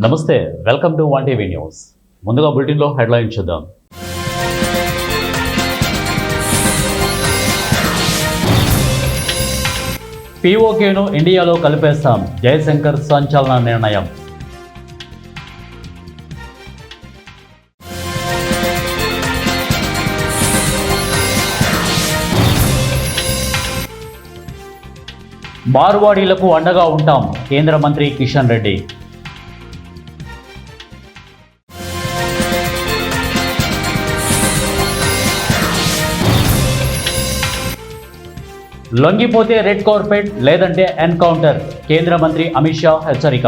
నమస్తే, welcome to one TV news. ముందుగా బులెటిన్లో హెడ్లైన్ చూద్దాం. పీఓకేను ఇండియాలో కలిపేస్తాం, జయశంకర్ సంచలన నిర్ణయం. మార్వాడీలకు అండగా ఉంటాం, కేంద్ర మంత్రి కిషన్ రెడ్డి. లొంగిపోతే రెడ్ కార్పెట్ లేదంటే ఎన్కౌంటర్, కేంద్ర మంత్రి అమిత్ షా హెచ్చరిక.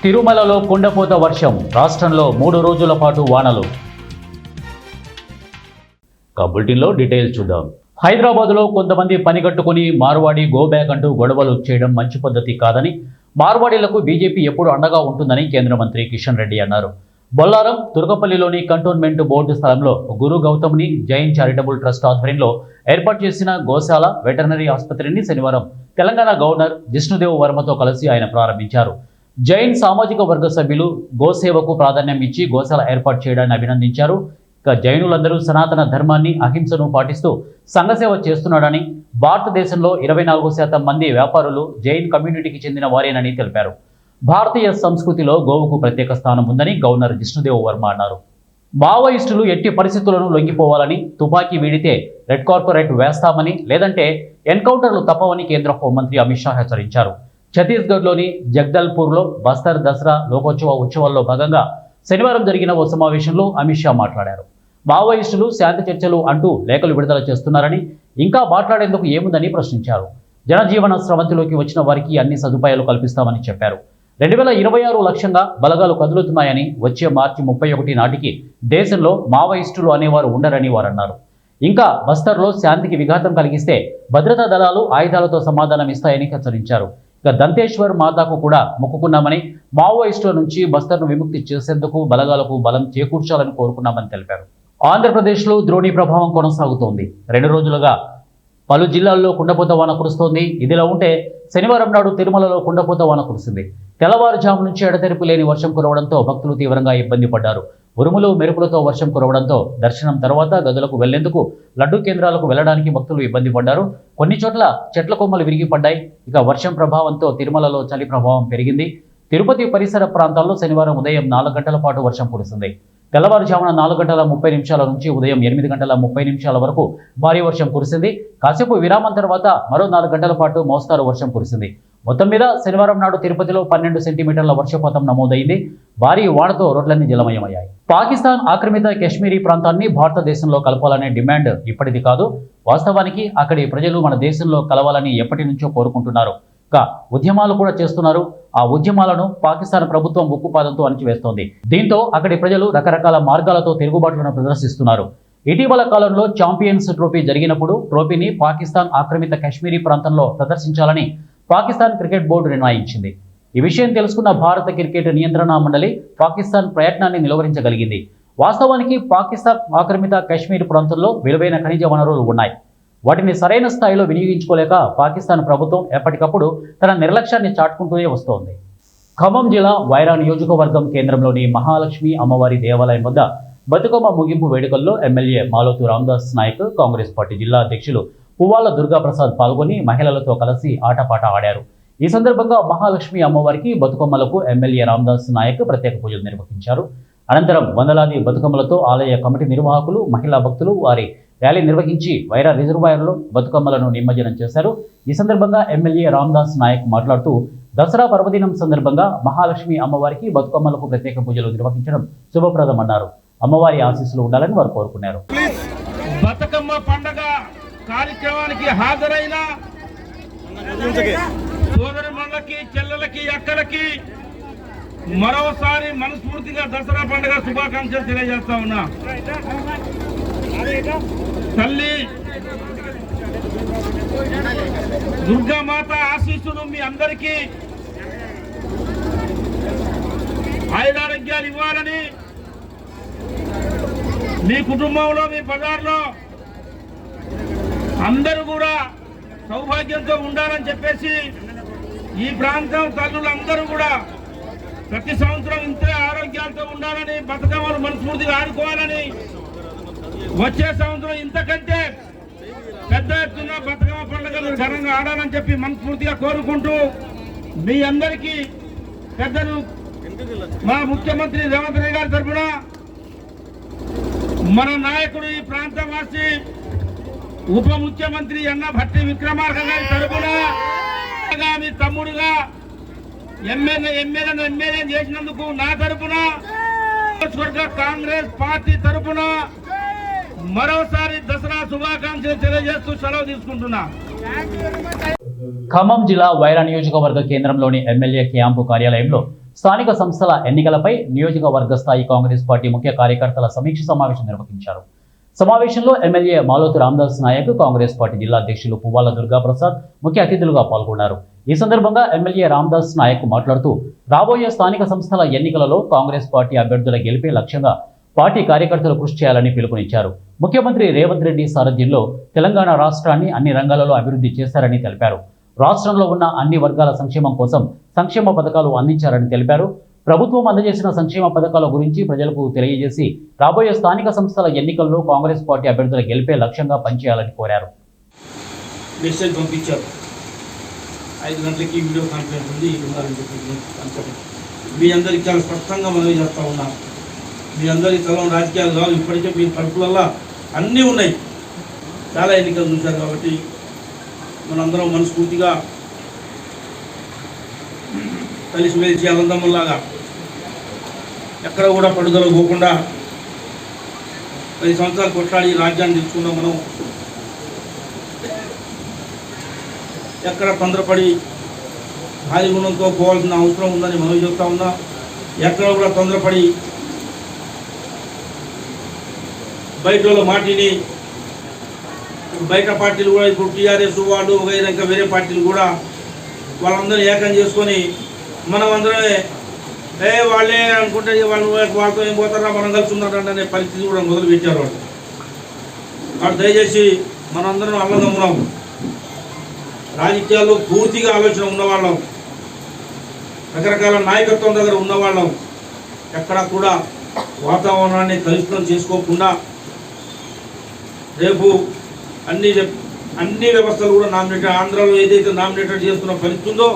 తిరుమలలో కుండపోత వర్షం, రాష్ట్రంలో 3 రోజుల పాటు వానలు. బులెటిన్లో డీటెయిల్స్ చూద్దాం. హైదరాబాద్లో కొంతమంది పనిగట్టుకుని మార్వాడి గో బ్యాక్ అంటూ గొడవలు చేయడం మంచి పద్ధతి కాదని, మార్వాడీలకు బీజేపీ ఎప్పుడు అండగా ఉంటుందని కేంద్ర మంత్రి కిషన్ రెడ్డి అన్నారు. బొల్లారం తుర్కపల్లిలోని కంటోన్మెంట్ బోర్డు స్థలంలో గురు గౌతమ్ని జైన్ చారిటబుల్ ట్రస్ట్ ఆధ్వర్యంలో ఏర్పాటు చేసిన గోశాల వెటర్నరీ ఆసుపత్రిని శనివారం తెలంగాణ గవర్నర్ జిష్ణుదేవ్ వర్మతో కలిసి ఆయన ప్రారంభించారు. జైన్ సామాజిక వర్గ సభ్యులు గోసేవకు ప్రాధాన్యం ఇచ్చి గోశాల ఏర్పాటు చేయడాన్ని అభినందించారు. ఇక జైనులందరూ సనాతన ధర్మాన్ని, అహింసను పాటిస్తూ సంఘసేవ చేస్తున్నాడని, భారతదేశంలో 24% మంది వ్యాపారులు జైన్ కమ్యూనిటీకి చెందిన వారేనని తెలిపారు. భారతీయ సంస్కృతిలో గోవుకు ప్రత్యేక స్థానం ఉందని గవర్నర్ జిష్ణుదేవ్ వర్మ అన్నారు. మావోయిస్టులు ఎట్టి పరిస్థితులను లొంగిపోవాలని, తుపాకీ వీడితే రెడ్ కార్పొరేట్ వేస్తామని, లేదంటే ఎన్కౌంటర్లు తప్పవని కేంద్ర హోంమంత్రి అమిత్ షా హెచ్చరించారు. ఛత్తీస్గఢ్లోని జగదల్పూర్లో బస్తర్ దసరా లోకోత్సవ ఉత్సవాల్లో భాగంగా శనివారం జరిగిన ఓ సమావేశంలో అమిత్ షా మాట్లాడారు. మావోయిస్టులు శాంతి చర్చలు అంటూ లేఖలు విడుదల చేస్తున్నారని, ఇంకా మాట్లాడేందుకు ఏముందని ప్రశ్నించారు. జనజీవన స్రవంతిలోకి వచ్చిన వారికి అన్ని సదుపాయాలు కల్పిస్తామని చెప్పారు. 2026 లక్ష్యంగా బలగాలు కదులుతున్నాయని, వచ్చే మార్చి 31 నాటికి దేశంలో మావోయిస్టులు అనేవారు ఉండరని వారన్నారు. ఇంకా బస్తర్లో శాంతికి విఘాతం కలిగిస్తే భద్రతా దళాలు ఆయుధాలతో సమాధానం ఇస్తాయని హెచ్చరించారు. ఇక దంతేశ్వర్ మాతాకు కూడా మొక్కుకున్నామని, మావోయిస్టుల నుంచి బస్తర్ను విముక్తి చేసేందుకు బలగాలకు బలం చేకూర్చాలని కోరుకున్నామని తెలిపారు. ఆంధ్రప్రదేశ్లో ద్రోణి ప్రభావం కొనసాగుతోంది. 2 రోజులుగా పలు జిల్లాల్లో కుండపోత వాన కురుస్తోంది. ఇదిలా ఉంటే శనివారం నాడు తిరుమలలో కుండపోత వాన కురిసింది. తెల్లవారుజాము నుంచి ఎడతెరిపి లేని వర్షం కురవడంతో భక్తులు తీవ్రంగా ఇబ్బంది పడ్డారు. ఉరుములు మెరుపులతో వర్షం కురవడంతో దర్శనం తర్వాత గదులకు వెళ్లేందుకు, లడ్డూ కేంద్రాలకు వెళ్లడానికి భక్తులు ఇబ్బంది పడ్డారు. కొన్ని చోట్ల చెట్ల కొమ్మలు విరిగి పడ్డాయి. ఇక వర్షం ప్రభావంతో తిరుమలలో చలి ప్రభావం పెరిగింది. తిరుపతి పరిసర ప్రాంతాల్లో శనివారం ఉదయం 4 గంటల పాటు వర్షం కురిసింది. తెల్లవారుజామున 4:30 నుంచి ఉదయం 8:30 వరకు భారీ వర్షం కురిసింది. కాసేపు విరామం తర్వాత మరో 4 గంటల పాటు మోస్తారు వర్షం కురిసింది. మొత్తం మీద శనివారం నాడు తిరుపతిలో 12 సెంటీమీటర్ల వర్షపాతం నమోదైంది. భారీ వానతో రోడ్లన్నీ జలమయమయ్యాయి. పాకిస్తాన్ ఆక్రమిత కశ్మీరీ ప్రాంతాన్ని భారతదేశంలో కలపాలనే డిమాండ్ ఇప్పటిది కాదు. వాస్తవానికి అక్కడి ప్రజలు మన దేశంలో కలవాలని ఎప్పటి నుంచో కోరుకుంటున్నారు. ఉద్యమాలు కూడా చేస్తున్నారు. ఆ ఉద్యమాలను పాకిస్తాన్ ప్రభుత్వం ఉక్కుపాదంతో అణచివేస్తోంది. దీంతో అక్కడి ప్రజలు రకరకాల మార్గాలతో తిరుగుబాట్లను ప్రదర్శిస్తున్నారు. ఇటీవల కాలంలో ఛాంపియన్స్ ట్రోఫీ జరిగినప్పుడు ట్రోఫీని పాకిస్తాన్ ఆక్రమిత కశ్మీరీ ప్రాంతంలో ప్రదర్శించాలని పాకిస్తాన్ క్రికెట్ బోర్డు నిర్ణయించింది. ఈ విషయం తెలుసుకున్న భారత క్రికెట్ నియంత్రణ మండలి పాకిస్తాన్ ప్రయత్నాన్ని నిలువరించగలిగింది. వాస్తవానికి పాకిస్తాన్ ఆక్రమిత కశ్మీర్ ప్రాంతంలో విలువైన ఖనిజ వనరులు ఉన్నాయి. వాటిని సరైన స్థాయిలో వినియోగించుకోలేక పాకిస్తాన్ ప్రభుత్వం ఎప్పటికప్పుడు తన నిర్లక్ష్యాన్ని చాటుకుంటూనే వస్తోంది. ఖమ్మం జిల్లా వైరా నియోజకవర్గం కేంద్రంలోని మహాలక్ష్మి అమ్మవారి దేవాలయం వద్ద బతుకమ్మ ముగింపు వేడుకల్లో ఎమ్మెల్యే మాలోతు రామదాస్ నాయక్, కాంగ్రెస్ పార్టీ జిల్లా అధ్యక్షులు పువ్వాల దుర్గాప్రసాద్ పాల్గొని మహిళలతో కలిసి ఆటపాట ఆడారు. ఈ సందర్భంగా మహాలక్ష్మి అమ్మవారికి బతుకమ్మలకు ఎమ్మెల్యే రామదాస్ నాయక్ ప్రత్యేక పూజలు నిర్వహించారు. అనంతరం వందలాది బతుకమ్మలతో ఆలయ కమిటీ నిర్వాహకులు, మహిళా భక్తులు వారి ర్యాలీ నిర్వహించి వైరా రిజర్వాయర్లో బతుకమ్మలను నిమజ్జనం చేశారు. ఈ సందర్భంగా ఎమ్మెల్యే రామదాస్ నాయక్ మాట్లాడుతూ, దసరా పర్వదినం సందర్భంగా మహాలక్ష్మి అమ్మవారికి బతుకమ్మలకు ప్రత్యేక పూజలు నిర్వహించడం శుభప్రదమన్నారు. అమ్మవారి ఆశీస్సులు ఉండాలని వారు కోరుకున్నారు. బతుకమ్మ పండుగ కార్యక్రమానికి హాజరైన సోదరులకి, చెల్లెలకి, అక్కలకి మరోసారి మనస్ఫూర్తిగా దసరా పండుగ శుభాకాంక్షలు తెలియజేస్తా ఉన్నా. తల్లి దుర్గామాత ఆశీస్సులు మీ అందరికీ ఆయురారోగ్యాలు ఇవ్వాలని, మీ కుటుంబంలో, మీ బజార్లో అందరూ కూడా సౌభాగ్యంతో ఉండాలని చెప్పేసి ఈ ప్రాంతం తల్లులందరూ కూడా ప్రతి సంవత్సరం ఇంతే ఆరోగ్యాలతో ఉండాలని, బతుకమ్మలు మనస్ఫూర్తిగా ఆడుకోవాలని, వచ్చే సంవత్సరం ఇంతకంటే పెద్ద ఎత్తున బతుకమ్మ పండుగలు ఘనంగా ఆడాలని చెప్పి మనస్ఫూర్తిగా కోరుకుంటూ మీ అందరికీ పెద్దలు మా ముఖ్యమంత్రి రేవంత్ రెడ్డి గారి తరఫున, మన నాయకుడు ఈ ప్రాంతవాసి ఉప ముఖ్యమంత్రి అన్న భట్టి విక్రమార్క గారి తరఫున, మీ తమ్ముడుగా ఎమ్మెల్యే చేసినందుకు నా తరఫున, కాంగ్రెస్ పార్టీ తరఫున మరోసారి దసరా శుభాకాంక్షలు తెలియజేస్తూ సెలవు తీసుకుంటున్నా. ఖమ్మం జిల్లా వైరా నియోజకవర్గ కేంద్రంలోని ఎమ్మెల్యే క్యాంపు కార్యాలయంలో స్థానిక సంస్థల ఎన్నికలపై నియోజకవర్గ స్థాయి కాంగ్రెస్ పార్టీ ముఖ్య కార్యకర్తల సమీక్ష సమావేశం నిర్వహించారు. సమావేశంలో ఎమ్మెల్యే మాలోతు రామదాస్ నాయక్, కాంగ్రెస్ పార్టీ జిల్లా అధ్యక్షులు పువ్వాల దుర్గాప్రసాద్ ముఖ్య అతిథులుగా పాల్గొన్నారు. ఈ సందర్భంగా ఎమ్మెల్యే రామదాస్ నాయక్ మాట్లాడుతూ, రాబోయే స్థానిక సంస్థల ఎన్నికలలో కాంగ్రెస్ పార్టీ అభ్యర్థుల గెలిపే లక్ష్యంగా పార్టీ కార్యకర్తలు కృషి చేయాలని పిలుపునిచ్చారు. ముఖ్యమంత్రి రేవంత్ రెడ్డి సారథ్యంలో తెలంగాణ రాష్ట్రాన్ని అన్ని రంగాలలో అభివృద్ధి చేశారని తెలిపారు. రాష్ట్రంలో ఉన్న అన్ని వర్గాల సంక్షేమం కోసం సంక్షేమ పథకాలు అందించారని తెలిపారు. ప్రభుత్వం అందజేసిన సంక్షేమ పథకాల గురించి ప్రజలకు తెలియజేసి రాబోయే స్థానిక సంస్థల ఎన్నికల్లో కాంగ్రెస్ పార్టీ అభ్యర్థుల గెలిపే లక్ష్యంగా పనిచేయాలని కోరారు. మెసేజ్ పంపించారు, 5 గంటలకి వీడియో కాన్ఫరెన్స్ ఉంది, మీ అందరికీ చాలా స్పష్టంగా మనవి చేస్తూ ఉన్నాం. మీ అందరికీ చలం రాజకీయాలు కాదు, ఇప్పటికే మీ కడుపులల్లా అన్నీ ఉన్నాయి, చాలా ఎన్నికలు చూశారు. కాబట్టి మనందరం మనస్ఫూర్తిగా కలిసిమెలిసి ఆనందములాగా ఎక్కడ కూడా పడుదల పోకుండా 10 సంవత్సరాలు కొట్లాడి రాజ్యాన్ని తెచ్చుకున్నాం. మనం ఎక్కడ తొందరపడి భారీ గుణంతో పోవాల్సిన అవసరం ఉందని మనం చెప్తా ఉన్నా. ఎక్కడ కూడా తొందరపడి బయట వాళ్ళ మాటిని, బయట పార్టీలు కూడా ఇప్పుడు టీఆర్ఎస్ వాళ్ళు ఇంకా వేరే పార్టీలు కూడా వాళ్ళందరూ ఏకం చేసుకొని మనం అందరమే వాళ్ళే అనుకుంటే వాళ్ళతో ఏం పోతారా, మనం కలిసి ఉన్నారంటే అనే పరిస్థితి కూడా మొదలుపెట్టారు వాళ్ళు. వాళ్ళు దయచేసి మనందరం అల్లదమ్మున్నాం, రాజకీయాల్లో పూర్తిగా ఆలోచన ఉన్నవాళ్ళం, రకరకాల నాయకత్వం దగ్గర ఉన్నవాళ్ళం, ఎక్కడా కూడా వాతావరణాన్ని కలుషితం చేసుకోకుండా రేపు అన్ని వ్యవస్థలు కూడా నామినేటెడ్, ఆంధ్రాలో ఏదైతే నామినేటెడ్ చేస్తున్న పరిస్థితి ఉందో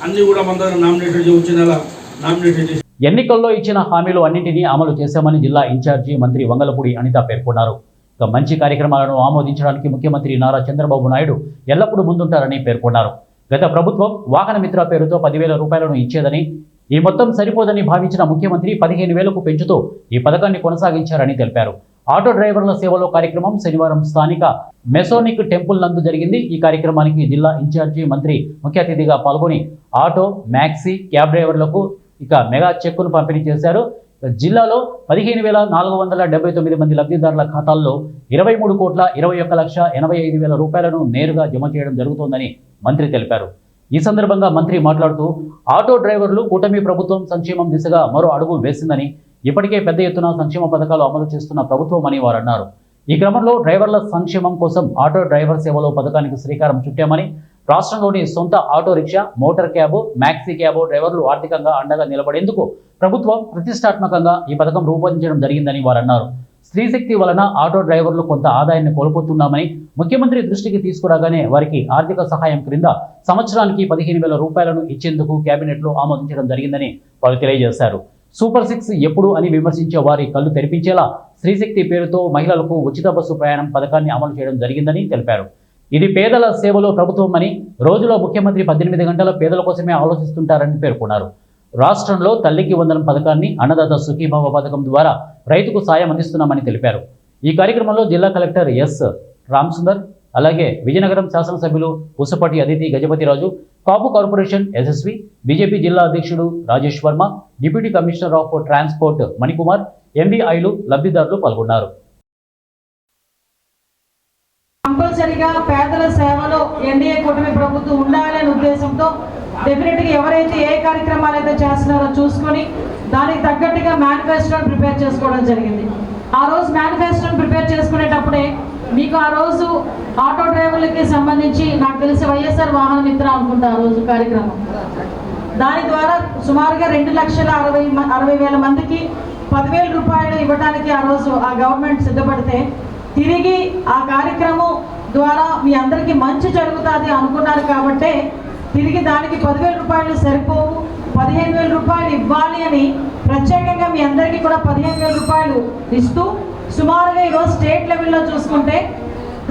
అన్నీ కూడా మన దగ్గర నామినేటెడ్ వచ్చే నెల నామినేటెడ్ చేసి ఎన్నికల్లో ఇచ్చిన హామీలు అన్నింటినీ అమలు చేశామని జిల్లా ఇన్ఛార్జి మంత్రి వంగలపూడి అనిత పేర్కొన్నారు. ఇక మంచి కార్యక్రమాలను ఆమోదించడానికి ముఖ్యమంత్రి నారా చంద్రబాబు నాయుడు ఎల్లప్పుడూ ముందుంటారని పేర్కొన్నారు. గత ప్రభుత్వం వాహన మిత్ర పేరుతో 10,000 రూపాయలను ఇచ్చేదని, ఈ మొత్తం సరిపోదని భావించిన ముఖ్యమంత్రి 15,000కు పెంచుతూ ఈ పథకాన్ని కొనసాగించారని తెలిపారు. ఆటో డ్రైవర్ల సేవలో కార్యక్రమం శనివారం స్థానిక మెసోనిక్ టెంపుల్ నందు జరిగింది. ఈ కార్యక్రమానికి జిల్లా ఇన్ఛార్జి మంత్రి ముఖ్య అతిథిగా పాల్గొని ఆటో, మ్యాక్సీ, క్యాబ్ డ్రైవర్లకు ఇక మెగా చెక్కును పంపిణీ చేశారు. జిల్లాలో 15,479 మంది లబ్ధిదారుల ఖాతాల్లో 23,21,85,000 రూపాయలను నేరుగా జమ చేయడం జరుగుతోందని మంత్రి తెలిపారు. ఈ సందర్భంగా మంత్రి మాట్లాడుతూ, ఆటో డ్రైవర్లు కూటమి ప్రభుత్వం సంక్షేమం దిశగా మరో అడుగు వేసిందని, ఇప్పటికే పెద్ద ఎత్తున సంక్షేమ పథకాలు అమలు చేస్తున్న ప్రభుత్వం అని వారు అన్నారు. ఈ క్రమంలో డ్రైవర్ల సంక్షేమం కోసం ఆటో డ్రైవర్ సేవలో పథకానికి శ్రీకారం చుట్టామని, రాష్ట్రంలోని సొంత auto rickshaw, motor cab, maxi cab డ్రైవర్లు ఆర్థికంగా అండగా నిలబడేందుకు ప్రభుత్వం ప్రతిష్టాత్మకంగా ఈ పథకం రూపొందించడం జరిగిందని వారు అన్నారు. స్త్రీశక్తి వలన ఆటో డ్రైవర్లు కొంత ఆదాయాన్ని కోల్పోతున్నామని ముఖ్యమంత్రి దృష్టికి తీసుకురాగానే వారికి ఆర్థిక సహాయం క్రింద సంవత్సరానికి 15,000 రూపాయలను ఇచ్చేందుకు కేబినెట్లో ఆమోదించడం జరిగిందని వారు తెలియజేశారు. సూపర్ 6 ఎప్పుడు అని విమర్శించే వారి కళ్ళు తెరిపించేలా స్త్రీశక్తి పేరుతో మహిళలకు ఉచిత బస్సు ప్రయాణం పథకాన్ని అమలు చేయడం జరిగిందని తెలిపారు. ఇది పేదల సేవలో ప్రభుత్వం అని, రోజులో ముఖ్యమంత్రి 18 గంటల పేదల కోసమే ఆలోచిస్తుంటారని పేర్కొన్నారు. రాష్ట్రంలో తల్లికి వందనం పథకాన్ని, అన్నదాత సుఖీభావ పథకం ద్వారా రైతుకు సాయం అందిస్తున్నామని తెలిపారు. ఈ కార్యక్రమంలో జిల్లా కలెక్టర్ ఎస్ రామసుందర్, అలాగే విజయనగరం శాసనసభ్యులు Pusapati Aditi Gajapathiraju, Kapu corporation SSV, BJP జిల్లా అధ్యక్షుడు Rajesh Varma, deputy commissioner of transport Manikumar, ఎంబీఐలు, లబ్ధిదారులు పాల్గొన్నారు. కంపల్సరిగా పేదల సేవలో ఎన్డీఏ కూటమి ప్రభుత్వం ఉండాలనే ఉద్దేశంతో డెఫినెట్గా ఎవరైతే ఏ కార్యక్రమాలు అయితే చేస్తున్నారో చూసుకొని దానికి తగ్గట్టుగా మేనిఫెస్టోని ప్రిపేర్ చేసుకోవడం జరిగింది. ఆ రోజు మేనిఫెస్టోని ప్రిపేర్ చేసుకునేటప్పుడే మీకు ఆ రోజు ఆటో డ్రైవర్లకి సంబంధించి నాకు తెలిసి వైఎస్ఆర్ వాహన మిత్ర అనుకుంటా ఆ రోజు కార్యక్రమం. దాని ద్వారా సుమారుగా 2,60,000 మందికి 10,000 రూపాయలు ఇవ్వడానికి ఆ రోజు ఆ గవర్నమెంట్ సిద్ధపడితే, తిరిగి ఆ కార్యక్రమం ద్వారా మీ అందరికీ మంచి జరుగుతుంది అనుకున్నారు కాబట్టి తిరిగి దానికి 10,000 రూపాయలు సరిపోవు, 15,000 రూపాయలు ఇవ్వాలి అని ప్రత్యేకంగా మీ అందరికీ కూడా 15,000 రూపాయలు ఇస్తూ సుమారుగా ఈరోజు స్టేట్ లెవెల్లో చూసుకుంటే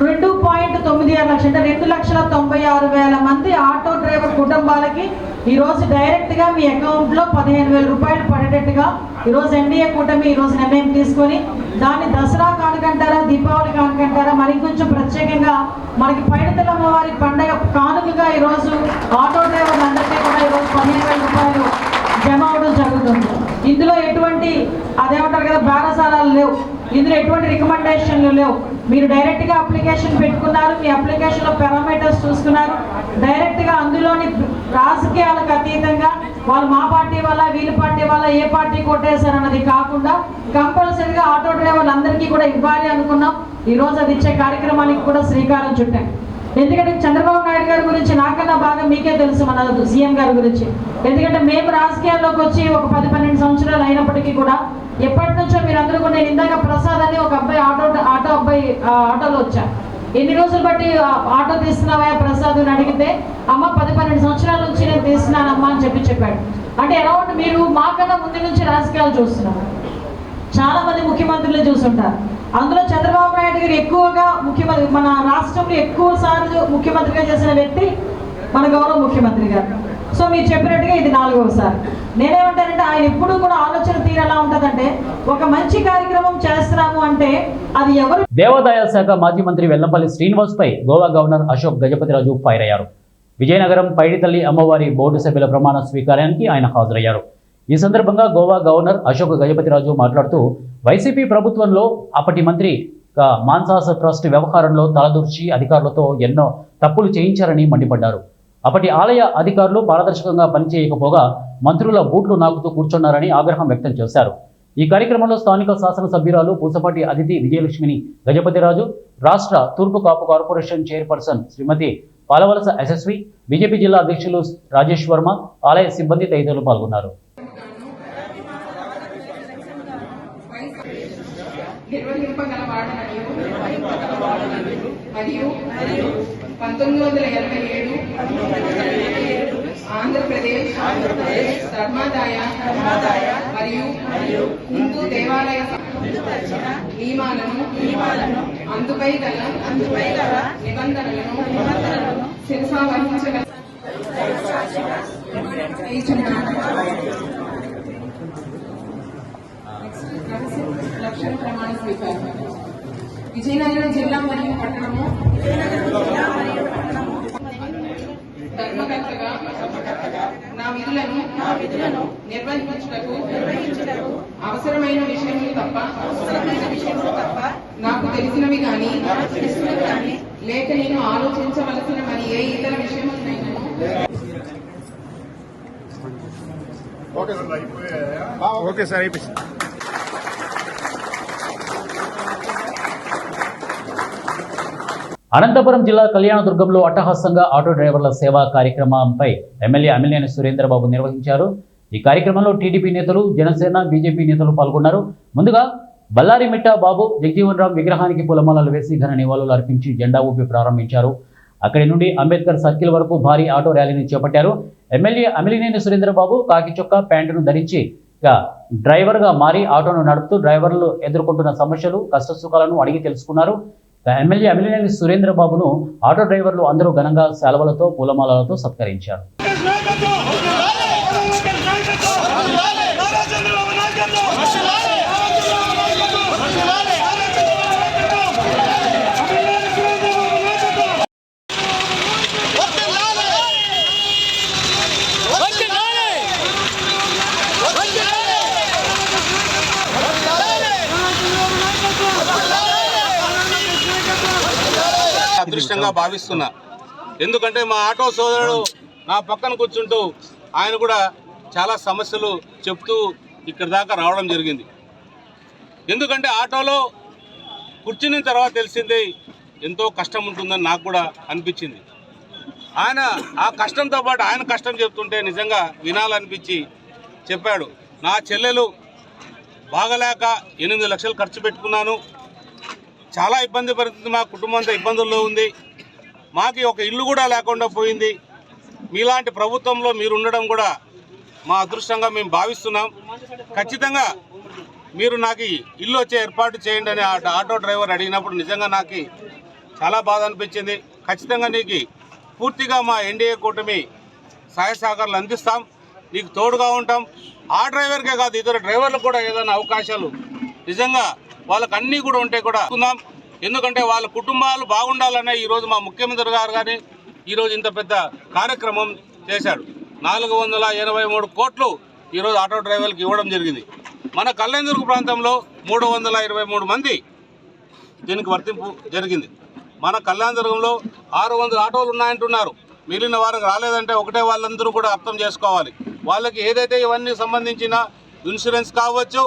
2.96 లక్షలు అంటే 2,96,000 మంది ఆటో డ్రైవర్ కుటుంబాలకి ఈరోజు డైరెక్ట్గా మీ అకౌంట్లో 15,000 రూపాయలు పడేటట్టుగా ఈరోజు ఎన్డీఏ కూటమి ఈరోజు నిర్ణయం తీసుకొని దాన్ని దసరా కానుకంటారా, దీపావళి కానుకంటారా, మరి కొంచెం ప్రత్యేకంగా మనకి పైడితల్లి అమ్మవారి పండగ కానుకగా ఈరోజు ఆటో డ్రైవర్లందరికీ కూడా ఈరోజు 15,000 రూపాయలు జమ అవడం జరుగుతుంది. ఇందులో ఎటువంటి అదేమంటారు కదా బేరసారాలు లేవు, ఇందులో ఎటువంటి రికమెండేషన్లు లేవు. మీరు డైరెక్ట్గా అప్లికేషన్ పెట్టుకున్నారు, మీ అప్లికేషన్లో పారామీటర్స్ చూసుకున్నారు, డైరెక్ట్గా అందులోని రాజకీయాలకు అతీతంగా వాళ్ళు మా పార్టీ వల్ల వీళ్ళ పార్టీ వల్ల ఏ పార్టీ కొట్టేశారు అన్నది కాకుండా కంపల్సరీగా ఆటో డ్రైవర్లు అందరికీ కూడా ఇవ్వాలి అనుకున్నాం. ఈరోజు అది ఇచ్చే కార్యక్రమానికి కూడా శ్రీకారం చుట్టాం. ఎందుకంటే చంద్రబాబు నాయుడు గారి గురించి నాకన్నా బాగా మీకే తెలుసు, మన సీఎం గారి గురించి. ఎందుకంటే మేము రాజకీయాల్లోకి వచ్చి ఒక 10-12 సంవత్సరాలు అయినప్పటికీ కూడా ఎప్పటి నుంచో మీరందరూ కూడా, నేను ఇందాక ప్రసాద్ అని ఒక అబ్బాయి ఆటోలో వచ్చా, ఎన్ని రోజులు బట్టి ఆటో తీస్తున్నావా ప్రసాద్ అని అడిగితే, అమ్మ 10-12 సంవత్సరాల నుంచి నేను తీస్తున్నానమ్మా అని చెప్పాడు. అంటే అరౌండ్ మీరు మాకన్నా ముందు నుంచి రాజకీయాలు చూస్తున్నారు, చాలా మంది ముఖ్యమంత్రులు చూస్తుంటారు. అందులో చంద్రబాబు నాయుడు గారు ఎక్కువగా ముఖ్యమంత్రి, మన రాష్ట్రంలో ఎక్కువ సార్లు ముఖ్యమంత్రిగా చేసిన వ్యక్తి మన గౌరవ ముఖ్యమంత్రి గారు. సో మీరు చెప్పినట్టుగా ఇది 4వసారి. నేనేమంటానంటే ఆయన ఎప్పుడూ కూడా ఆలోచన తీరు ఎలా ఉంటుందంటే, ఒక మంచి కార్యక్రమం చేస్తున్నాము అంటే అది ఎవరు. దేవాదాయ శాఖ మాజీ మంత్రి వెల్లంపల్లి శ్రీనివాస్పై గోవా గవర్నర్ అశోక్ గజపతిరాజు ఫైర్ అయ్యారు. విజయనగరం పైడితల్లి అమ్మవారి బోర్డు సభ్యుల ప్రమాణ స్వీకారానికి ఆయన హాజరయ్యారు. ఈ సందర్భంగా గోవా గవర్నర్ అశోక్ గజపతిరాజు మాట్లాడుతూ, వైసీపీ ప్రభుత్వంలో అప్పటి మంత్రి మాన్సాస్ ట్రస్ట్ వ్యవహారంలో తలదూర్చి అధికారులతో ఎన్నో తప్పులు చేయించారని మండిపడ్డారు. అప్పటి ఆలయ అధికారులు పారదర్శకంగా పనిచేయకపోగా మంత్రుల బూట్లు నాకుతూ కూర్చున్నారని ఆగ్రహం వ్యక్తం చేశారు. ఈ కార్యక్రమంలో స్థానిక శాసనసభ్యురాలు పూసపాటి అదితి విజయలక్ష్మిని గజపతిరాజు, రాష్ట్ర తూర్పు కాపు కార్పొరేషన్ చైర్పర్సన్ శ్రీమతి పాలవలస యశస్వి, బీజేపీ జిల్లా అధ్యక్షులు రాజేష్ వర్మ, ఆలయ సిబ్బంది తదితరులు పాల్గొన్నారు. మరియు 1987 ఆంధ్రప్రదేశ్ ధర్మాదాయ మరియు హిందూ దేవాలయ నియమాలను అందుపై గల నిబంధనలను శిరసా వహించగల లక్షణ ప్రమాణ స్వీకారం. విజయనగరం జిల్లా మరియు పట్టణము ధర్మకర్తగా నా విధులను నిర్వహించుటకు అవసరమైన విషయములు తప్ప నాకు తెలిసినవి కానీ లేక నేను ఆలోచించవలసిన మరి ఏ ఇతర విషయములైనా ఓకే సార్ అయిపోయింది. అనంతపురం జిల్లా కళ్యాణదుర్గంలో అట్టహాసంగా ఆటో డ్రైవర్ల సేవా కార్యక్రమంపై ఎమ్మెల్యే అమిలినేని సురేంద్రబాబు నిర్వహించారు. ఈ కార్యక్రమంలో టీడీపీ నేతలు, జనసేన, బీజేపీ నేతలు పాల్గొన్నారు. ముందుగా బల్లారిమిట్ట బాబు జగజీవన్ రామ్ విగ్రహానికి పూలమాలలు వేసి ఘన నివాళులు అర్పించి జెండా ఊపి ప్రారంభించారు. అక్కడి నుండి అంబేద్కర్ సర్కిల్ వరకు భారీ ఆటో ర్యాలీని చేపట్టారు. ఎమ్మెల్యే అమిలినేని సురేంద్రబాబు కాకి చొక్కా, ప్యాంటును ధరించి డ్రైవర్గా మారి ఆటోను నడుపుతూ డ్రైవర్లు ఎదుర్కొంటున్న సమస్యలు, కష్టసుఖాలను అడిగి తెలుసుకున్నారు. ఎమ్మెల్యే అమిలినేని సురేంద్రబాబును ఆటో డ్రైవర్లు అందరూ ఘనంగా శాలువలతో, పూలమాలలతో సత్కరించారు. అదృష్టంగా భావిస్తున్నా. ఎందుకంటే మా ఆటో సోదరుడు నా పక్కన కూర్చుంటూ ఆయన కూడా చాలా సమస్యలు చెప్తూ ఇక్కడ దాకా రావడం జరిగింది. ఎందుకంటే ఆటోలో కూర్చున్న తర్వాత తెలిసింది ఎంతో కష్టం ఉంటుందని నాకు కూడా అనిపించింది. ఆయన ఆ కష్టంతో పాటు ఆయన కష్టం చెప్తుంటే నిజంగా వినాలనిపించి చెప్పాడు. నా చెల్లెలు బాగలేక 8 లక్షలు ఖర్చు పెట్టుకున్నాను, చాలా ఇబ్బంది పడుతుంది, మా కుటుంబం అంతా ఇబ్బందుల్లో ఉంది, మాకు ఒక ఇల్లు కూడా లేకుండా పోయింది, మీలాంటి ప్రభుత్వంలో మీరు ఉండడం కూడా మా అదృష్టంగా మేము భావిస్తున్నాం, ఖచ్చితంగా మీరు నాకు ఇల్లు వచ్చే ఏర్పాటు చేయండి అని ఆటో డ్రైవర్ అడిగినప్పుడు నిజంగా నాకు చాలా బాధ అనిపించింది. ఖచ్చితంగా నీకు పూర్తిగా మా ఎన్డీఏ కూటమి సహాయ సహకారాలు అందిస్తాం, నీకు తోడుగా ఉంటాం. ఆ డ్రైవర్కే కాదు ఇతర డ్రైవర్లకు కూడా ఏదైనా అవకాశాలు నిజంగా వాళ్ళకు అన్నీ కూడా ఉంటే కూడా ఉందాం. ఎందుకంటే వాళ్ళ కుటుంబాలు బాగుండాలనే ఈరోజు మా ముఖ్యమంత్రి గారు కానీ ఈరోజు ఇంత పెద్ద కార్యక్రమం చేశాడు. 483 కోట్లు ఈరోజు ఆటో డ్రైవర్లకు ఇవ్వడం జరిగింది. మన కళ్యాణదుర్గ ప్రాంతంలో 323 మంది దీనికి వర్తింపు జరిగింది. మన కళ్యాణదుర్గంలో 600 ఆటోలు ఉన్నాయంటున్నారు, మిగిలిన వారికి రాలేదంటే ఒకటే వాళ్ళందరూ కూడా అర్థం చేసుకోవాలి. వాళ్ళకి ఏదైతే ఇవన్నీ సంబంధించిన ఇన్సూరెన్స్ కావచ్చు,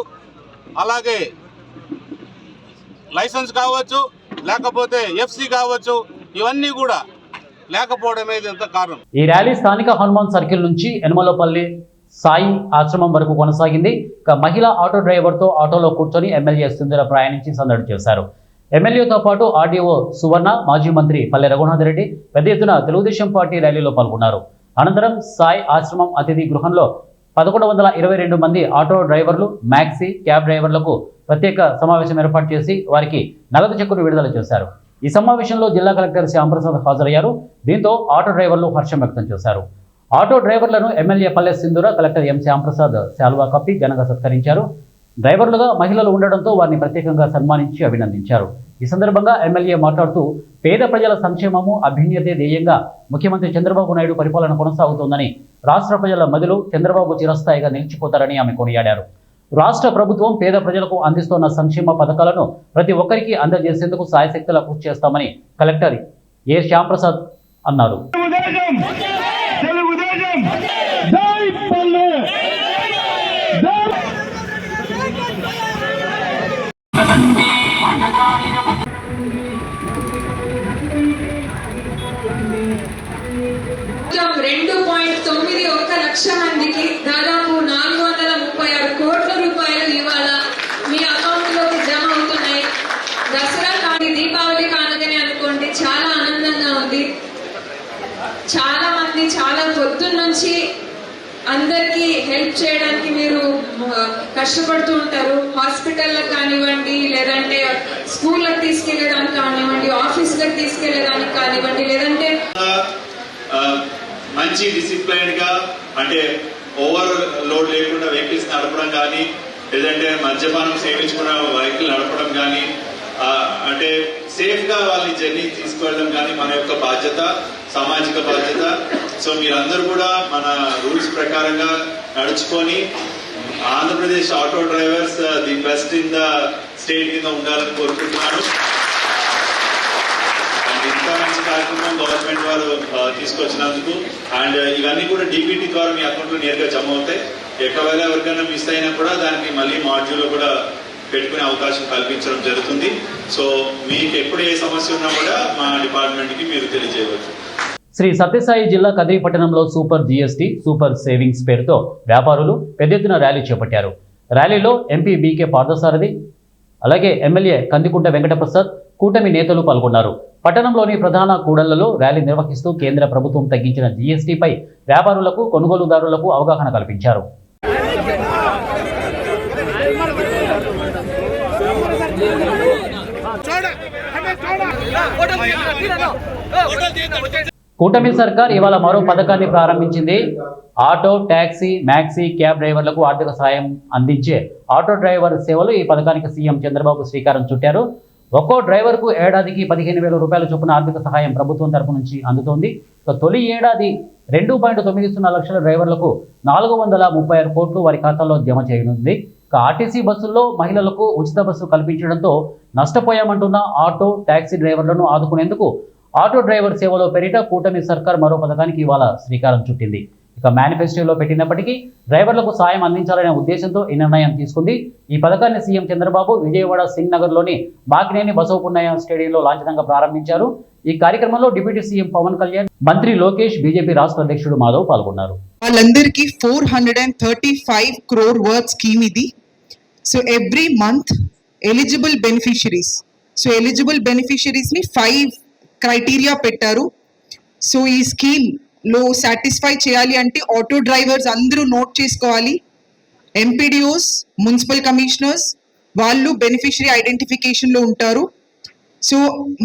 అలాగే లైసెన్స్ కావచ్చు, లేకపోతే ఎఫ్సి కావచ్చు, ఇవన్నీ కూడా లేకపోవడమే ఇంత కారణం. ఈ ర్యాలీ స్థానిక హనుమాన్ సర్కిల్ నుంచి యనమలపల్లి సాయి ఆశ్రమం వరకు కొనసాగింది. ఇక మహిళా ఆటో డ్రైవర్తో ఆటోలో కూర్చొని ఎమ్మెల్యే సింధూర ప్రయాణించి సందడి చేశారు. ఎమ్మెల్యేతో పాటు ఆర్డీఓ సువర్ణ, మాజీ మంత్రి పల్లె రఘునాథ్ రెడ్డి పెద్ద ఎత్తున తెలుగుదేశం పార్టీ ర్యాలీలో పాల్గొన్నారు. అనంతరం సాయి ఆశ్రమం అతిథి గృహంలో 1122 మంది ఆటో డ్రైవర్లు, మ్యాక్సీ, క్యాబ్ డ్రైవర్లకు ప్రత్యేక సమావేశం ఏర్పాటు చేసి వారికి నగదు చెక్కును విడుదల చేశారు. ఈ సమావేశంలో జిల్లా కలెక్టర్ శ్యాంప్రసాద్ హాజరయ్యారు. దీంతో ఆటో డ్రైవర్లు హర్షం వ్యక్తం చేశారు. ఆటో డ్రైవర్లను ఎమ్మెల్యే పల్లె సింధూర, కలెక్టర్ ఎం శ్యాంప్రసాద్ శాలువా కప్పి ఘనంగా సత్కరించారు. డ్రైవర్లుగా మహిళలు ఉండడంతో వారిని ప్రత్యేకంగా సన్మానించి అభినందించారు. ఈ సందర్భంగా ఎమ్మెల్యే మాట్లాడుతూ పేద ప్రజల సంక్షేమము, అభ్యున్నతే ధ్యేయంగా ముఖ్యమంత్రి చంద్రబాబు నాయుడు పరిపాలన కొనసాగుతోందని, రాష్ట్ర ప్రజల మదిలో చంద్రబాబు చిరస్థాయిగా నిలిచిపోతారని ఆమె కొనియాడారు. రాష్ట్ర ప్రభుత్వం పేద ప్రజలకు అందిస్తున్న సంక్షేమ పథకాలను ప్రతి ఒక్కరికి అందజేసేందుకు సాయశక్తులా కృషి చేస్తామని కలెక్టర్ ఏ శ్యాంప్రసాద్ అన్నారు. లక్ష మందికి దాదాపు 436 కోట్ల రూపాయలు ఇవాళ మీ అకౌంట్ లోకి జమ అవుతున్నాయి. దసరా కానీ దీపావళి కానుకనే అనుకోండి, చాలా ఆనందంగా ఉంది. చాలా మంది చాలా పొద్దున్న నుంచి అందరికీ హెల్ప్ చేయడానికి మీరు కష్టపడుతూ ఉంటారు. హాస్పిటల్లకు కానివ్వండి, లేదంటే స్కూళ్ళకి తీసుకెళ్లేదానికి కానివ్వండి, ఆఫీసులకు తీసుకెళ్లేదానికి కానివ్వండి, లేదంటే మంచి డిసిప్లైన్ గా, అంటే ఓవర్ లోడ్ లేకుండా వెహికల్స్ నడపడం కానీ, లేదంటే మద్యపానం సేవించుకున్న వెహికల్ నడపడం కానీ, అంటే సేఫ్ గా వాళ్ళని జర్నీ తీసుకువెళ్ళడం కానీ మన యొక్క బాధ్యత, సామాజిక బాధ్యత. సో మీరందరూ కూడా మన రూల్స్ ప్రకారంగా నడుచుకొని Andhra Pradesh auto drivers the best in the state కింద ఉండాలని కోరుకుంటున్నాను. ఇంత మంచి కార్యక్రమం గవర్నమెంట్ వారు తీసుకొచ్చినందుకు, అండ్ ఇవన్నీ కూడా డీబీటీ ద్వారా మీ అకౌంట్ లో నేరుగా జమ అవుతాయి. ఒకవేళ ఎవరికైనా మిస్ అయినా కూడా దానికి మళ్ళీ మాడ్యూల్ కూడా పెట్టుకునే అవకాశం కల్పించడం జరుగుతుంది. సో మీకు ఎప్పుడు ఏ సమస్య ఉన్నా కూడా మా డిపార్ట్మెంట్ కి మీరు తెలియజేయవచ్చు. శ్రీ సత్యసాయి జిల్లా కదిరిపట్టణంలో సూపర్ జీఎస్టీ, సూపర్ సేవింగ్స్ పేరుతో వ్యాపారులు పెద్ద ఎత్తున ర్యాలీ చేపట్టారు. ర్యాలీలో ఎంపీ బీకే పార్థసారథి, అలాగే ఎమ్మెల్యే కందికుంట వెంకటప్రసాద్, కూటమి నేతలు పాల్గొన్నారు. పట్టణంలోని ప్రధాన కూడళ్లలో ర్యాలీ నిర్వహిస్తూ కేంద్ర ప్రభుత్వం తగ్గించిన జీఎస్టీపై వ్యాపారులకు, కొనుగోలుదారులకు అవగాహన కల్పించారు. కూటమి సర్కార్ ఇవాళ మరో పథకాన్ని ప్రారంభించింది. ఆటో, ట్యాక్సీ, మ్యాక్సీ, క్యాబ్ డ్రైవర్లకు ఆర్థిక సాయం అందించే ఆటో డ్రైవర్ సేవలు. ఈ పథకానికి సీఎం చంద్రబాబు శ్రీకారం చుట్టారు. ఒక్కో డ్రైవర్కు ఏడాదికి 15,000 రూపాయల చొప్పున ఆర్థిక సహాయం ప్రభుత్వం తరపు నుంచి అందుతోంది. తొలి ఏడాది 2.90 లక్షల డ్రైవర్లకు 436 కోట్లు వారి ఖాతాల్లో జమ చేయనుంది. ఆర్టీసీ బస్సుల్లో మహిళలకు ఉచిత బస్సు కల్పించడంతో నష్టపోయామంటున్న ఆటో, ట్యాక్సీ డ్రైవర్లను ఆదుకునేందుకు ఆటో డ్రైవర్ సేవలో పేరిట కూటమి సర్కార్ మరో పథకానికి ఇవాళ శ్రీకారం చుట్టింది. ఇక మేనిఫెస్టోలో పెట్టినప్పటికీ డ్రైవర్లకు సాయం అందించాలనే ఉద్దేశంతో ఈ నిర్ణయం తీసుకుంది. ఈ పథకాన్ని సీఎం చంద్రబాబు విజయవాడ సింగ్ నగర్లోని బాకినేని బసవపున్నయ్య స్టేడియంలో లాంఛనంగా ప్రారంభించారు. ఈ కార్యక్రమంలో డిప్యూటీ సీఎం పవన్ కళ్యాణ్, మంత్రి లోకేష్, బీజేపీ రాష్ట్ర అధ్యక్షుడు మాధవ్ పాల్గొన్నారు. వాళ్ళందరికీ 435 crore వర్త్ స్కీమ్ ఇది. So every month eligible beneficiaries ని 5 క్రైటీరియా పెట్టారు. సో ఈ స్కీమ్ లో సాటిస్ఫై చేయాలి అంటే ఆటో డ్రైవర్స్ అందరూ నోట్ చేసుకోవాలి. ఎంపీడీఓస్, మున్సిపల్ కమిషనర్స్ వాళ్ళు బెనిఫిషరీ ఐడెంటిఫికేషన్ లో ఉంటారు. సో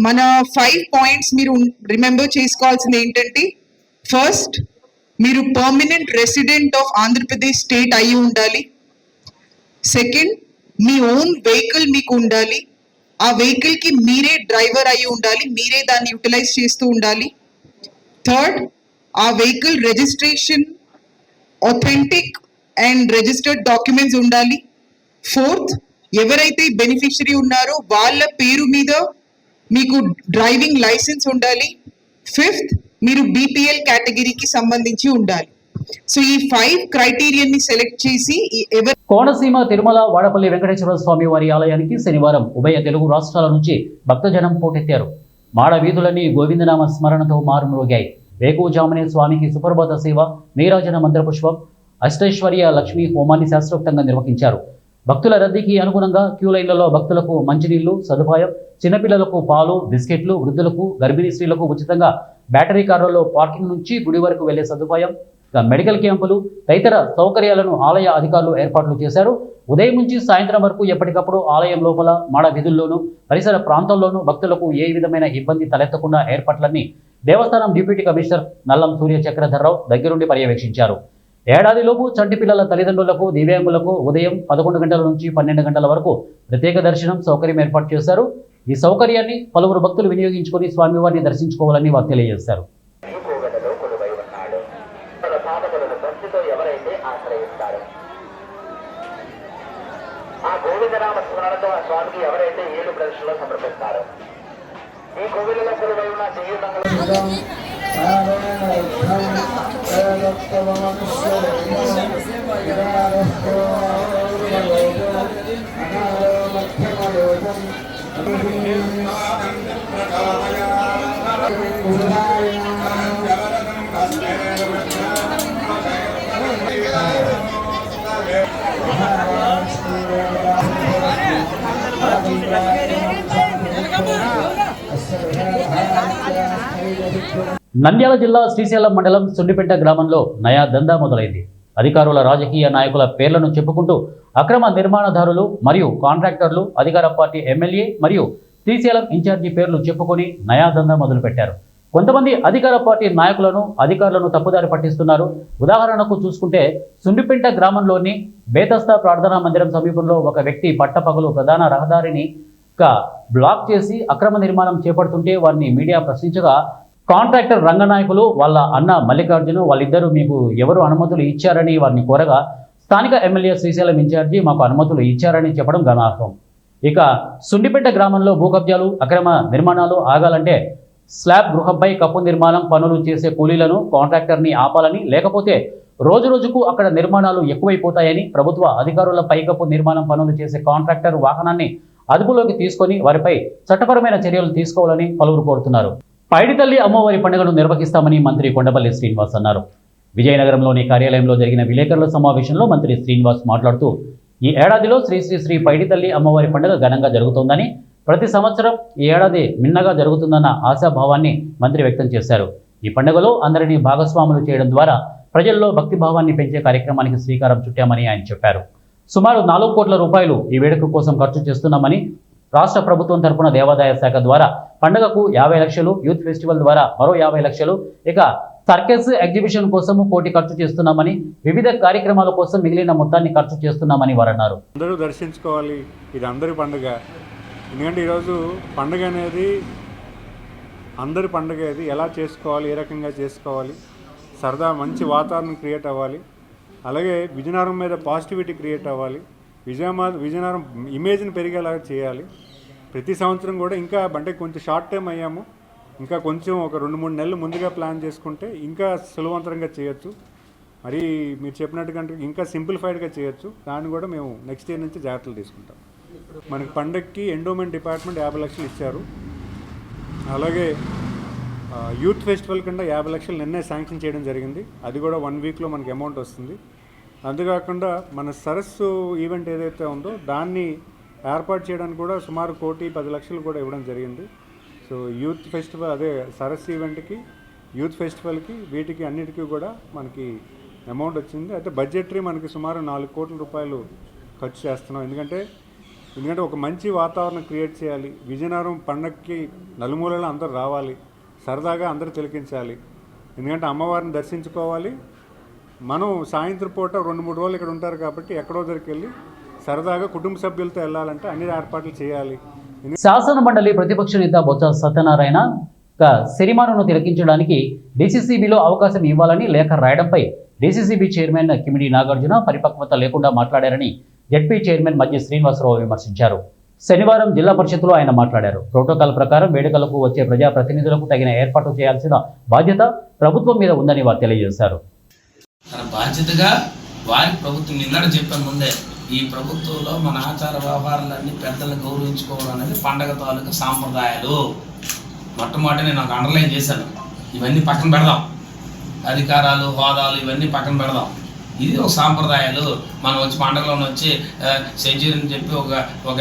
మన 5 పాయింట్స్ మీరు రిమెంబర్ చేసుకోవాల్సింది ఏంటంటే, ఫస్ట్ మీరు permanent resident of Andhra Pradesh state అయి ఉండాలి. సెకండ్, మీ ఓన్ వెహికల్ మీకు ఉండాలి. ఆ వెహికల్ కి మీరే డ్రైవర్ అయి ఉండాలి, మీరే దాన్ని యూటిలైజ్ చేస్తూ ఉండాలి. థర్డ్, ఆ vehicle registration authentic and registered documents ఉండాలి. ఫోర్త్, ఎవరైతే బెనిఫిషరీ ఉన్నారో వాళ్ళ పేరు మీద మీకు డ్రైవింగ్ లైసెన్స్ ఉండాలి. ఫిఫ్త్, మీరు బీపీఎల్ కేటగిరీకి సంబంధించి ఉండాలి. సో ఈ 5 క్రైటీరియాని సెలెక్ట్ చేసి కోనసీమ తిరుమల వాడపల్లి వెంకటేశ్వర స్వామి వారి ఆలయానికి శనివారం ఉభయ తెలుగు రాష్ట్రాల నుంచి భక్తజనం పోటెత్తారు. మాడ వీధులన్నీ గోవిందనామ స్మరణతో మారుమ్రోగాయి. వేకువజామునే స్వామికి సుప్రభాత సేవ, నీరాజన మంత్రపుష్పం, అష్టైశ్వర్య లక్ష్మీ హోమాన్ని శాస్త్రోక్తంగా నిర్వహించారు. భక్తుల రద్దీకి అనుగుణంగా క్యూ లైన్లలో భక్తులకు మంచినీళ్లు సదుపాయం, చిన్నపిల్లలకు పాలు, బిస్కెట్లు, వృద్ధులకు, గర్భిణీ స్త్రీలకు ఉచితంగా బ్యాటరీ కార్లలో పార్కింగ్ నుంచి గుడి వరకు వెళ్లే సదుపాయం, మెడికల్ క్యాంపులు తదితర సౌకర్యాలను ఆలయ అధికారులు ఏర్పాట్లు చేశారు. ఉదయం నుంచి సాయంత్రం వరకు ఎప్పటికప్పుడు ఆలయం లోపల, మాడ వీధుల్లోనూ, పరిసర ప్రాంతాల్లోనూ భక్తులకు ఏ విధమైన ఇబ్బంది తలెత్తకుండా ఏర్పాట్లన్నీ దేవస్థానం డిప్యూటీ కమిషనర్ నల్లం సూర్య చక్రధర్రావు దగ్గరుండి పర్యవేక్షించారు. ఏడాదిలోపు చంటి పిల్లల తల్లిదండ్రులకు, దివ్యాంగులకు ఉదయం 11 గంటల నుంచి 12 గంటల వరకు ప్రత్యేక దర్శనం సౌకర్యం ఏర్పాటు చేశారు. ఈ సౌకర్యాన్ని పలువురు భక్తులు వినియోగించుకొని స్వామివారిని దర్శించుకోవాలని వారు తెలియజేశారు. ఆ గోవిందనామ స్మరణతో ఆ స్వామికి ఎవరైతే 7 ప్రదక్షిణలు సమర్పిస్తారో, ఈ కోవిలలో కొలువై ఉన్న నంద్యాల జిల్లా శ్రీశైలం మండలం సుండిపెంట గ్రామంలో నయా దందా మొదలైంది. అధికారుల, రాజకీయ నాయకుల పేర్లను చెప్పుకుంటూ అక్రమ నిర్మాణదారులు మరియు కాంట్రాక్టర్లు అధికార పార్టీ ఎమ్మెల్యే మరియు శ్రీశైలం ఇన్ఛార్జి పేర్లు చెప్పుకొని నయా దందా మొదలుపెట్టారు. కొంతమంది అధికార పార్టీ నాయకులను, అధికారులను తప్పుదారి పట్టిస్తున్నారు. ఉదాహరణకు చూసుకుంటే సుండిపెంట గ్రామంలోని బేతస్తా ప్రార్థనా మందిరం సమీపంలో ఒక వ్యక్తి పట్టపగలు ప్రధాన రహదారిని బ్లాక్ చేసి అక్రమ నిర్మాణం చేపడుతుంటే వారిని మీడియా ప్రశ్నించగా, కాంట్రాక్టర్ రంగనాయకులు వాళ్ళ అన్న మల్లికార్జును వాళ్ళిద్దరూ మీకు ఎవరు అనుమతులు ఇచ్చారని వారిని కోరగా, స్థానిక ఎమ్మెల్యే శ్రీశైలం ఇన్ఛార్జి మాకు అనుమతులు ఇచ్చారని చెప్పడం గమనార్హం. ఇక సుండిపెంట గ్రామంలో భూ కబ్జాలు, అక్రమ నిర్మాణాలు ఆగాలంటే స్లాబ్ గృహంపై కప్పు నిర్మాణం పనులు చేసే కూలీలను, కాంట్రాక్టర్ని ఆపాలని, లేకపోతే రోజురోజుకు అక్కడ నిర్మాణాలు ఎక్కువైపోతాయని, ప్రభుత్వ అధికారుల పైకప్పు నిర్మాణం పనులు చేసే కాంట్రాక్టర్ వాహనాన్ని అదుపులోకి తీసుకొని వారిపై చట్టపరమైన చర్యలు తీసుకోవాలని పలువురు కోరుతున్నారు. పైడితల్లి అమ్మవారి పండుగను నిర్వహిస్తామని మంత్రి కొండపల్లి శ్రీనివాస్ అన్నారు. విజయనగరంలోని కార్యాలయంలో జరిగిన విలేకరుల సమావేశంలో మంత్రి శ్రీనివాస్ మాట్లాడుతూ, ఈ ఏడాదిలో శ్రీ శ్రీ శ్రీ పైడితల్లి అమ్మవారి పండుగ ఘనంగా జరుగుతోందని, ప్రతి సంవత్సరం ఈ ఏడాది మిన్నగా జరుగుతుందన్న ఆశాభావాన్ని మంత్రి వ్యక్తం చేశారు. ఈ పండుగలో అందరినీ భాగస్వాములు చేయడం ద్వారా ప్రజల్లో భక్తిభావాన్ని పెంచే కార్యక్రమానికి శ్రీకారం చుట్టామని ఆయన చెప్పారు. సుమారు 4 కోట్ల రూపాయలు ఈ వేడుక కోసం ఖర్చు చేస్తున్నామని, రాష్ట్ర ప్రభుత్వం తరపున దేవాదాయ శాఖ ద్వారా పండుగకు 50 లక్షలు, యూత్ ఫెస్టివల్ ద్వారా మరో 50 లక్షలు, ఇక సర్కస్ ఎగ్జిబిషన్ కోసం 1 కోటి ఖర్చు చేస్తున్నామని, వివిధ కార్యక్రమాల కోసం మిగిలిన మొత్తాన్ని ఖర్చు చేస్తున్నామని వారు అన్నారు. అందరూ దర్శించుకోవాలి, ఇది అందరి పండుగ. ఎందుకంటే ఈరోజు పండుగ అనేది అందరి పండుగ. ఇది ఎలా చేసుకోవాలి, ఏ రకంగా చేసుకోవాలి, సరదా మంచి వాతావరణం క్రియేట్ అవ్వాలి. అలాగే విజయనగరం మీద పాజిటివిటీ క్రియేట్ అవ్వాలి. విజయనగరం ఇమేజ్ని పెరిగేలాగా చేయాలి. ప్రతి సంవత్సరం కూడా ఇంకా అంటే కొంచెం షార్ట్ టైం అయ్యాము, ఇంకా కొంచెం ఒక 2-3 నెలలు ముందుగా ప్లాన్ చేసుకుంటే ఇంకా సులభవంతంగా చేయొచ్చు. మరి మీరు చెప్పినట్టుగా ఇంకా సింప్లిఫైడ్గా చేయొచ్చు. దాన్ని కూడా మేము నెక్స్ట్ ఇయర్ నుంచి జాగ్రత్తలు తీసుకుంటాం. మనకి పండగకి ఎండోమెంట్ డిపార్ట్మెంట్ 50 లక్షలు ఇచ్చారు. అలాగే యూత్ ఫెస్టివల్ కింద 50 లక్షలు నిన్నే శాంక్షన్ చేయడం జరిగింది. అది కూడా 1 వీక్లో మనకి అమౌంట్ వస్తుంది. అంతేకాకుండా మన సరస్సు ఈవెంట్ ఏదైతే ఉందో దాన్ని ఏర్పాటు చేయడానికి కూడా సుమారు 1,10 లక్షలు కూడా ఇవ్వడం జరిగింది. సో యూత్ ఫెస్టివల్ అదే సరస్సు ఈవెంట్కి, యూత్ ఫెస్టివల్కి, వీటికి అన్నిటికీ కూడా మనకి అమౌంట్ వచ్చింది. అయితే బడ్జెటరీ మనకి సుమారు 4 కోట్ల రూపాయలు ఖర్చు చేస్తున్నాం. ఎందుకంటే ఒక మంచి వాతావరణం క్రియేట్ చేయాలి. విజయనగరం పండగకి నలుమూలలో అందరూ రావాలి, సరదాగా అందరూ తిలకించాలి. ఎందుకంటే అమ్మవారిని దర్శించుకోవాలి. మనం సాయంత్రం పూట 2-3 రోజులు ఇక్కడ ఉంటారు కాబట్టి ఎక్కడో దగ్గరికి వెళ్ళి సరదాగా కుటుంబ సభ్యులతో వెళ్ళాలంటే అన్ని ఏర్పాట్లు చేయాలి. శాసన మండలి ప్రతిపక్ష నేత బొత్స సత్యనారాయణ సిరిమాను తిలకించడానికి డీసీసీబీలో అవకాశం ఇవ్వాలని లేఖ రాయడంపై డీసీసీబీ చైర్మన్ కిమిడి నాగార్జున పరిపక్వత లేకుండా మాట్లాడారని జడ్పీ చైర్మన్ మధ్య శ్రీనివాసరావు విమర్శించారు. శనివారం జిల్లా పరిషత్తులో ఆయన మాట్లాడారు. ప్రోటోకాల్ ప్రకారం వేడుకలకు వచ్చే ప్రజాప్రతినిధులకు తగిన ఏర్పాటు చేయాల్సిన బాధ్యత ప్రభుత్వం మీద ఉందని వారు తెలియజేశారు. తన బాధ్యతగా వారి ప్రభుత్వం నిన్నడ చెప్పాను ముందే, ఈ ప్రభుత్వంలో మన ఆచార వ్యవహారాలన్నీ పెద్దలను గౌరవించుకోవడం అనేది పండగ తాలూకా సాంప్రదాయాలు. మొట్టమొదటి నేను నాకు అండర్లైన్ చేశాను. ఇవన్నీ పక్కన పెడదాం, అధికారాలు, హోదాలు ఇవన్నీ పక్కన పెడదాం. ఇది ఒక సాంప్రదాయాలు. మనం వచ్చి పండగలో వచ్చి సెంచరీ అని చెప్పి ఒక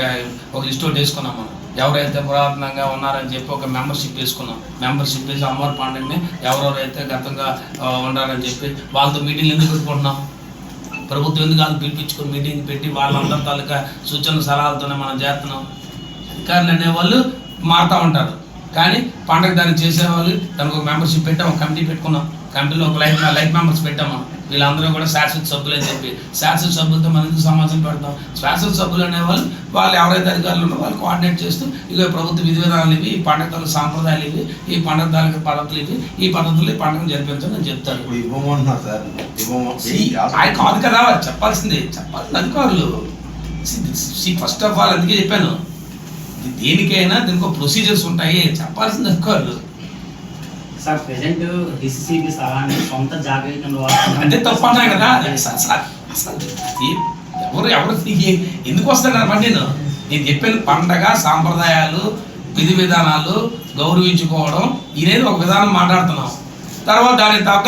లిస్ట్ అవుట్ వేసుకున్నాం. మనం ఎవరైతే పురాతనంగా ఉన్నారని చెప్పి ఒక మెంబర్షిప్ వేసుకున్నాం. మెంబర్షిప్ వేసి అమ్మవారి పండుగని ఎవరెవరైతే గతంగా ఉండాలని చెప్పి వాళ్ళతో మీటింగ్లు ఎందుకు పెట్టుకుంటున్నాం? ప్రభుత్వం ఎందుకు వాళ్ళు పిలిపించుకొని మీటింగ్ పెట్టి వాళ్ళందరి తాలూకా సూచన సలహాలతోనే మనం చేస్తున్నాం. అధికారులు అనేవాళ్ళు మారుతూ ఉంటారు, కానీ పండగ దాన్ని చేసేవాళ్ళు దానికి ఒక మెంబర్షిప్ పెట్టాం, ఒక కమిటీ పెట్టుకున్నాం. కమిటీలో ఒక లైఫ్ మెంబర్స్ పెట్టాము. వీళ్ళందరూ కూడా శాశ్వత సభ్యులు అని చెప్పి శాశ్వత సభ్యులతో మనం ఎందుకు సమాచారం పెడతాం? శాశ్వత సభ్యులు అనేవాళ్ళు వాళ్ళు ఎవరైతే అధికారులు ఉన్నారో వాళ్ళు కోఆర్డినేట్ చేస్తూ ఇక ప్రభుత్వ విధి విధానాలు ఇవి, ఈ పండగ తాలూకు సాంప్రదాయాలు ఇవి, ఈ పండగ తాలూకు పద్ధతులు ఇవి, ఈ పద్ధతులు ఈ పండుగను జరిపించని నేను చెప్తాను. ఆయన కాదు కదా చెప్పాల్సింది అధికారులు. ఫస్ట్ ఆఫ్ ఆల్ అందుకే చెప్పాను, దేనికైనా దీనికి ఒక ప్రొసీజర్స్ ఉంటాయి, చెప్పాల్సింది అధికారులు. సార్ ప్రెసెంట్ డిసిసిబి సలహాని సొంత జాగ్రత్తలు అంటే తప్పు అన్నాయి కదా. ఎవరు ఎందుకు వస్తాడు? నేను చెప్పాను పండగ సాంప్రదాయాలు, విధి విధానాలు గౌరవించుకోవడం ఇదేది ఒక విధానం మాట్లాడుతున్నాం. తర్వాత దానికి తగ్గ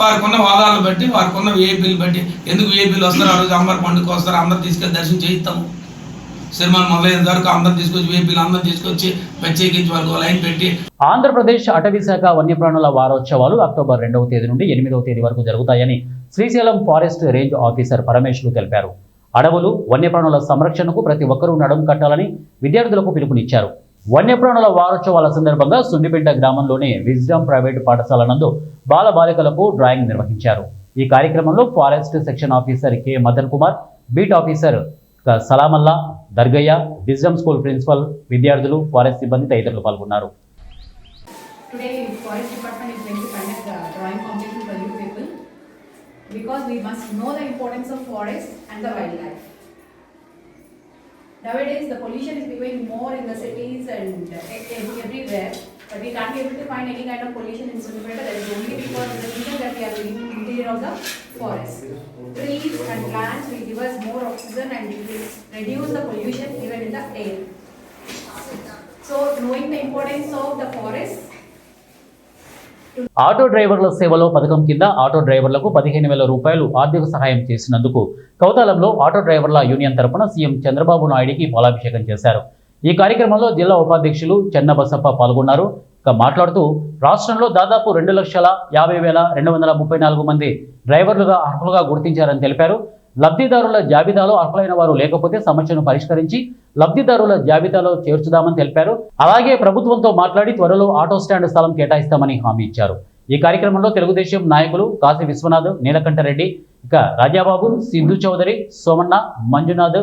వారికి ఉన్న వాదాలను బట్టి, వారికి ఉన్న విఐపీలు బట్టి, ఎందుకు విఐపీలు వస్తారు ఆ రోజు అమ్మవారి పండుగ వస్తారు, అందరు తీసుకెళ్ళి దర్శనం చేయిస్తాము. సినిమాలు మొదలైన వరకు అందరు తీసుకొచ్చి వేపీలు అందరూ తీసుకొచ్చి ప్రత్యేకించి వాళ్ళకు లైన్ పెట్టి. ఆంధ్రప్రదేశ్ అటవీ శాఖ వన్యప్రాణుల వారోత్సవాలు అక్టోబర్ 2వ తేదీ నుండి 8వ తేదీ వరకు జరుగుతాయని Srisailam forest range officer Parameshwara తెలిపారు. అడవులు, వన్యప్రాణుల సంరక్షణకు ప్రతి ఒక్కరూ నడుం కట్టాలని విద్యార్థులకు పిలుపునిచ్చారు. వన్యప్రాణుల వారోత్సవాల సందర్భంగా సుండిబిడ్డ గ్రామంలోని విజ్డమ్ ప్రైవేటు పాఠశాల నందు బాలబాలికలకు డ్రాయింగ్ నిర్వహించారు. ఈ కార్యక్రమంలో forest section officer K Madan Kumar, beat officer Salamalla, Dargaiah, Wisdom School principal, విద్యార్థులు, ఫారెస్ట్ సిబ్బంది తదితరులు పాల్గొన్నారు. Today, Forest Department is going to conduct a drawing competition for you people because we must know the importance of forest and the wildlife. Nowadays, the pollution is becoming more in the cities and everywhere, but we can't be able to find any kind of pollution in Sundargarh. That is only because of the reason that we are living in the interior of the forest. Trees and plants will give us more oxygen and it will reduce the pollution even in the air. So, knowing the importance of the forest. Auto డ్రైవర్ల సేవలో పథకం కింద auto డ్రైవర్లకు 15,000 రూపాయలు ఆర్థిక సహాయం చేసినందుకు కౌతాలంలో auto డ్రైవర్ల యూనియన్ తరపున సీఎం చంద్రబాబు నాయుడికి పాలాభిషేకం చేశారు. ఈ కార్యక్రమంలో జిల్లా ఉపాధ్యక్షులు చెన్నబసప్ప పాల్గొన్నారు. మాట్లాడుతూ రాష్ట్రంలో దాదాపు 2,50,234 మంది డ్రైవర్లుగా అర్హులుగా గుర్తించారని తెలిపారు. లబ్ధిదారుల జాబితాలో అర్హులైన వారు లేకపోతే సమస్యను పరిష్కరించి లబ్ధిదారుల జాబితాలో చేర్చుదామని తెలిపారు. అలాగే ప్రభుత్వంతో మాట్లాడి త్వరలో ఆటో స్టాండ్ స్థలం కేటాయిస్తామని హామీ ఇచ్చారు. ఈ కార్యక్రమంలో తెలుగుదేశం నాయకులు కాశీ విశ్వనాథ్, నీలకంఠరెడ్డి, ఇక రాజాబాబు, సిద్ధు చౌదరి, సోమన్న, మంజునాథ్,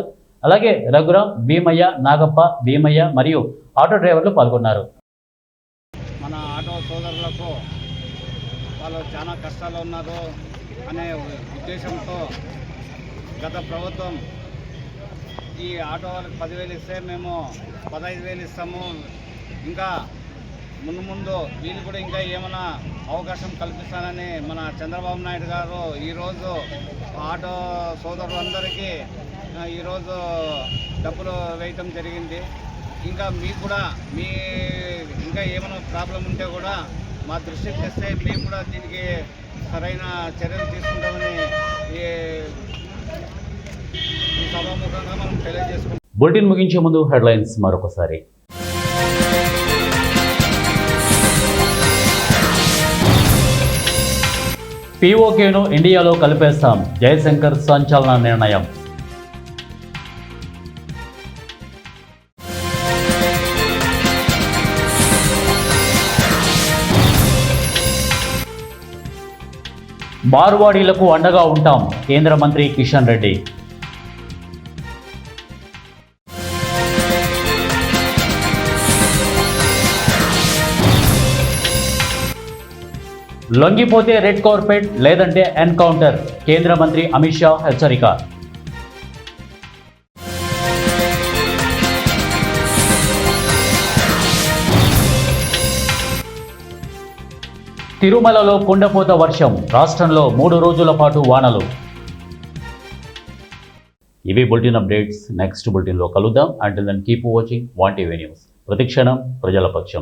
అలాగే రఘురాం, భీమయ్య, నాగప్ప, భీమయ్య మరియు ఆటో డ్రైవర్లు పాల్గొన్నారు. మన ఆటో సోదరులకు వాళ్ళు చాలా కష్టాలు ఉన్నారు అనే ఉద్దేశంతో గత ప్రభుత్వం ఈ ఆటో వాళ్ళకి 10,000 ఇస్తే మేము 15,000 ఇస్తాము, ఇంకా ముందు వీళ్ళు కూడా ఇంకా ఏమైనా అవకాశం కల్పిస్తానని మన చంద్రబాబు నాయుడు గారు ఈరోజు ఆటో సోదరులందరికీ ఈరోజు డబ్బులు వేయటం జరిగింది. ఇంకా మీకు కూడా ఇంకా ఏమైనా ప్రాబ్లం ఉంటే కూడా మా దృష్టికి తెస్తే మేము కూడా దీనికి సరైన చర్యలు తీసుకుంటామని ఈ సభాముఖంగా మనం తెలియజేసుకుంటాం. బులెటిన్ ముగించే ముందు హెడ్లైన్స్ మరొకసారి. పీఓకేను ఇండియాలో కలిపేస్తాం, జయశంకర్ సంచలన నిర్ణయం. మార్వాడీలకు అండగా ఉంటాం, కేంద్ర మంత్రి కిషన్ రెడ్డి. లొంగిపోతే రెడ్ కార్పెట్ లేదంటే ఎన్కౌంటర్, కేంద్ర మంత్రి అమిత్ షా హెచ్చరిక. తిరుమలలో కుండపోత వర్షం, రాష్ట్రంలో 3 రోజుల పాటు వానలు. ఇవి బులెటిన్ అప్డేట్స్. నెక్స్ట్ బులెటిన్లో కలుద్దాం. Until then keep watching 1 TV news. ప్రతిక్షణం ప్రజల పక్షం.